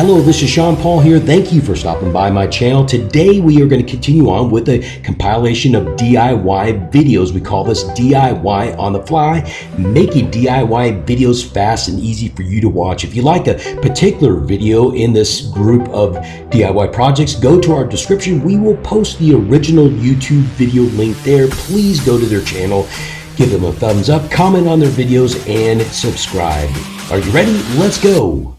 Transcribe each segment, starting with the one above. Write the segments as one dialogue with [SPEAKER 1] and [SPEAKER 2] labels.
[SPEAKER 1] Hello, this is Sean Paul here. Thank you for stopping by my channel. Today we are going to continue on with a compilation of DIY videos. We call this DIY on the fly, making DIY videos fast and easy for you to watch. If you like a particular video in this group of DIY projects, go to our description. We will post the original YouTube video link there. Please go to their channel, give them a thumbs up, comment on their videos, and subscribe. Are you ready? Let's go.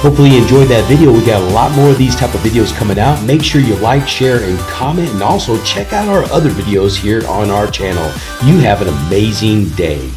[SPEAKER 1] Hopefully you enjoyed that video. We got a lot more of these type of videos coming out. Make sure you like, share, and comment, and also check out our other videos here on our channel. You have an amazing day.